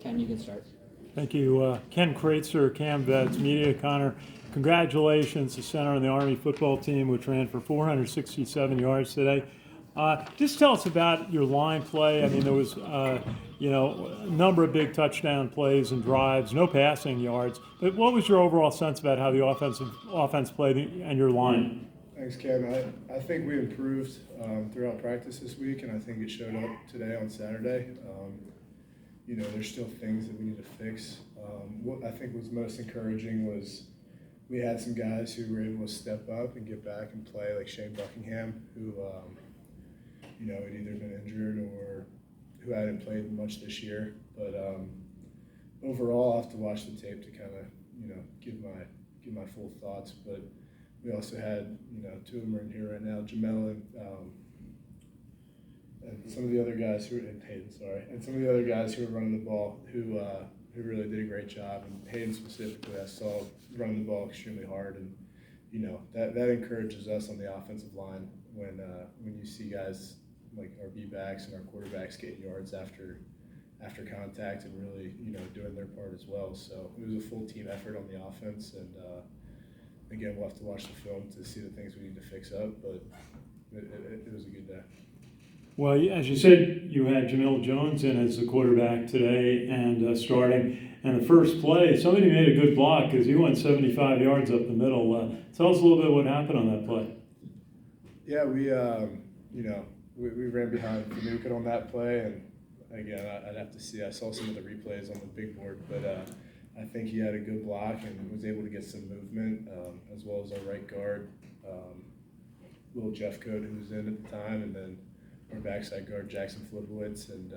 Ken, you can start. Thank you. Ken Kraetzer, CaMMvetsMedia. Connor, congratulations, the center on the Army football team, which ran for 467 yards today. Just tell us about your line play. I mean, there was, a number of big touchdown plays and drives, no passing yards. But what was your overall sense about how the offense played and your line? Thanks, Ken. I think we improved throughout practice this week, and I think it showed up today on Saturday. There's still things that we need to fix. What I think was most encouraging was we had some guys who were able to step up and get back and play, like Shane Buckingham, who had either been injured or who hadn't played much this year. But overall, I'll have to watch the tape to kind of give my full thoughts. But we also had two of them are in here right now, Jamel and some of the other guys who were in Hayden, and some of the other guys who were running the ball who really did a great job. And Hayden specifically, I saw running the ball extremely hard, and that encourages us on the offensive line when you see guys like our B-backs and our quarterbacks getting yards after contact and really doing their part as well. So it was a full team effort on the offense, and again, we'll have to watch the film to see the things we need to fix up, but it was a good day. Well, as you said, you had Jamil Jones in as the quarterback today and starting. And the first play, somebody made a good block because he went 75 yards up the middle. Tell us a little bit what happened on that play. Yeah, we ran behind Fanukin on that play, and again, I'd have to see. I saw some of the replays on the big board, but I think he had a good block and was able to get some movement, as well as our right guard, Will Jeffcoat, who was in at the time, and then our backside guard, Jackson Flibowitz, and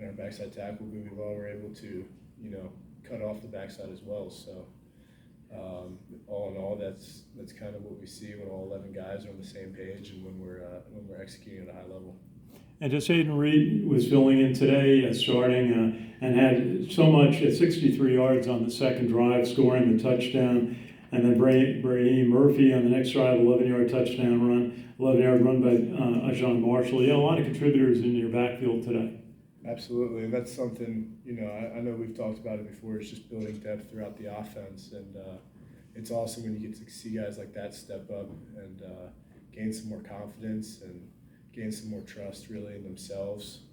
our backside tackle, Boobie Law, were able to, cut off the backside as well. So all in all, that's kind of what we see when all 11 guys are on the same page and when we're executing at a high level. And just Hayden Reed was filling in today, starting, and had so much at 63 yards on the second drive, scoring the touchdown. And then Brahim Murphy on the next drive, 11-yard touchdown run, 11-yard run by Ajon Marshall. Yeah, a lot of contributors in your backfield today. Absolutely, and that's something, I know we've talked about it before. It's just building depth throughout the offense, and it's awesome when you get to see guys like that step up and gain some more confidence and gain some more trust really in themselves.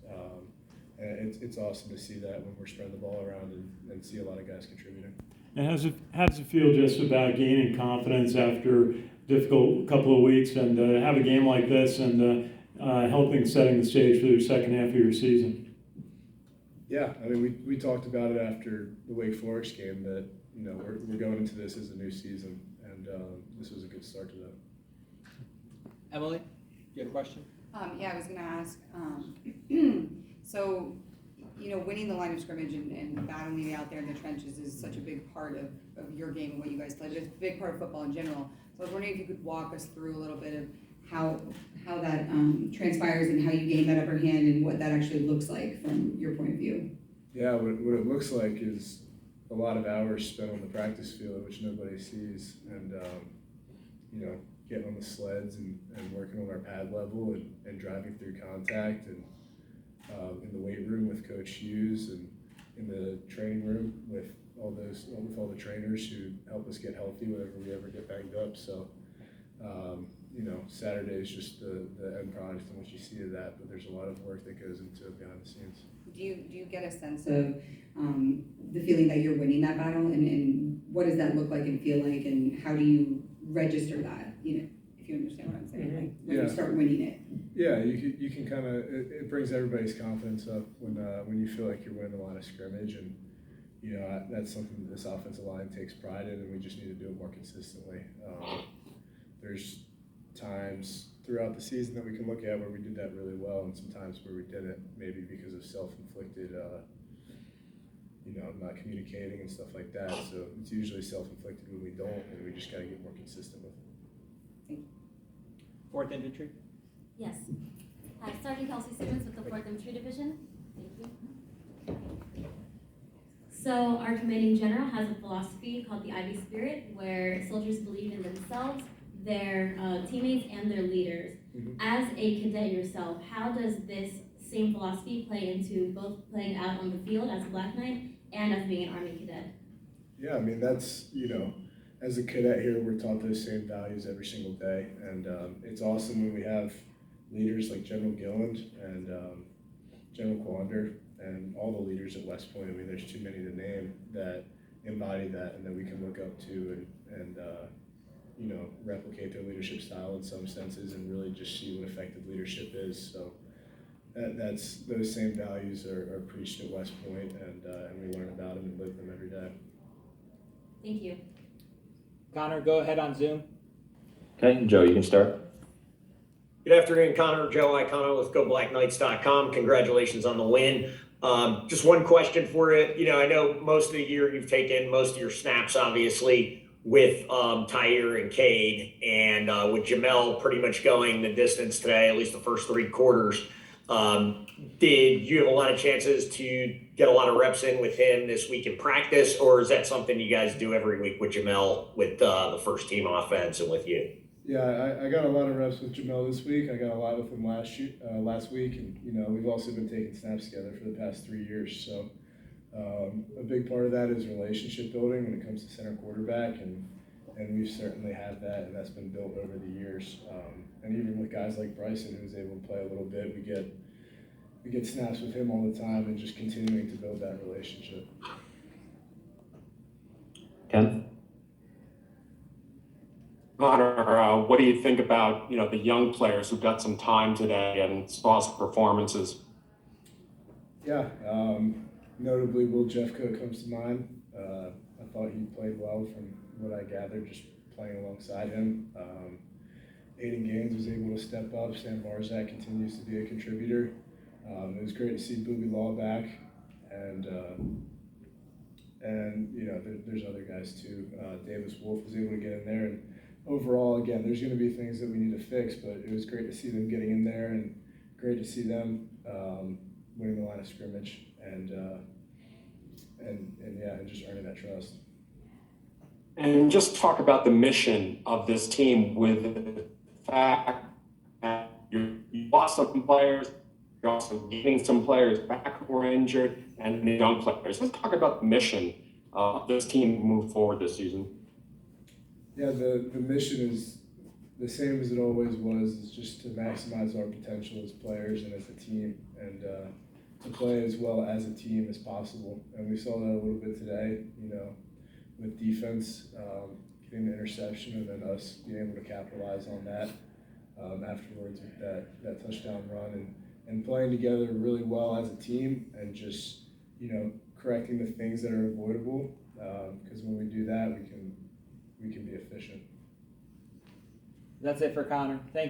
And it's awesome to see that when we're spreading the ball around and see a lot of guys contributing. And how does it feel just about gaining confidence after a difficult couple of weeks and have a game like this and helping setting the stage for your second half of your season? Yeah, I mean, we talked about it after the Wake Forest game that, we're going into this as a new season, and this was a good start to that. Emily, you have a question? Yeah, I was going to ask, so, winning the line of scrimmage and battling out there in the trenches is such a big part of your game and what you guys play, but it's a big part of football in general. So I was wondering if you could walk us through a little bit of how that transpires and how you gain that upper hand and what that actually looks like from your point of view. Yeah, what it looks like is a lot of hours spent on the practice field, which nobody sees, and getting on the sleds and working on our pad level and driving through contact and in the weight room with Coach Hughes and in the training room with all the trainers who help us get healthy whenever we ever get banged up. So Saturday is just the end product and what you see of that, but there's a lot of work that goes into it behind the scenes. Do you get a sense of the feeling that you're winning that battle, and what does that look like and feel like, and how do you register that, if you understand what I'm saying, like when you start winning it? Yeah, you can kind of, it brings everybody's confidence up when you feel like you're winning the line of scrimmage, and that's something that this offensive line takes pride in, and we just need to do it more consistently. There's times throughout the season that we can look at where we did that really well, and sometimes where we didn't, maybe because of self-inflicted, not communicating and stuff like that. So it's usually self-inflicted when we don't, and we just got to get more consistent with it. Thank you. 4th Infantry. Yes. Hi, Sergeant Kelsey Simmons with the 4th Infantry Division. Thank you. So our commanding general has a philosophy called the Ivy Spirit, where soldiers believe in themselves, their teammates, and their leaders. Mm-hmm. As a cadet yourself, how does this same philosophy play into both playing out on the field as a Black Knight and as being an Army cadet? Yeah, I mean, that's, as a cadet here, we're taught those same values every single day. And it's awesome when we have leaders like General Gilland and General Quander and all the leaders at West Point. I mean, there's too many to name that embody that and that we can look up to and replicate their leadership style in some senses and really just see what effective leadership is. So those same values are preached at West Point, and we learn about them and live them every day. Thank you. Connor, go ahead on Zoom. Okay, Joe, you can start. Good afternoon, Connor. Joe Iacono with GoBlackKnights.com. Congratulations on the win. Just one question for you. I know most of the year you've taken most of your snaps, obviously, with Tyre and Cade, and with Jamel pretty much going the distance today, at least the first 3 quarters. Did you have a lot of chances to get a lot of reps in with him this week in practice, or is that something you guys do every week with Jamel, with the first team offense and with you? Yeah, I got a lot of reps with Jamel this week. I got a lot with him last week, and we've also been taking snaps together for the past 3 years. So a big part of that is relationship building when it comes to center quarterback, and we've certainly had that, and that's been built over the years. And even with guys like Bryson, who's able to play a little bit, we get snaps with him all the time, and just continuing to build that relationship. Ken? Connor, what do you think about the young players who got some time today and saw some performances? Yeah, notably Will Jeffcoat comes to mind. I thought he played well from what I gathered, just playing alongside him. Aiden Gaines was able to step up. Sam Barzak continues to be a contributor. It was great to see Booby Law back, and there's other guys too. Davis Wolf was able to get in there, and overall, again, there's going to be things that we need to fix, but it was great to see them getting in there, and great to see them winning the line of scrimmage, and just earning that trust. And just talk about the mission of this team with the fact that you lost some players, you're also getting some players back who were injured, and the young players. Let's talk about the mission of this team move forward this season. Yeah, the mission is the same as it always was. It's just to maximize our potential as players and as a team, and to play as well as a team as possible. And we saw that a little bit today, with defense getting the interception, and then us being able to capitalize on that afterwards with that touchdown run, and playing together really well as a team, and just correcting the things that are avoidable, because when we do that, we can be efficient. That's it for Connor. Thank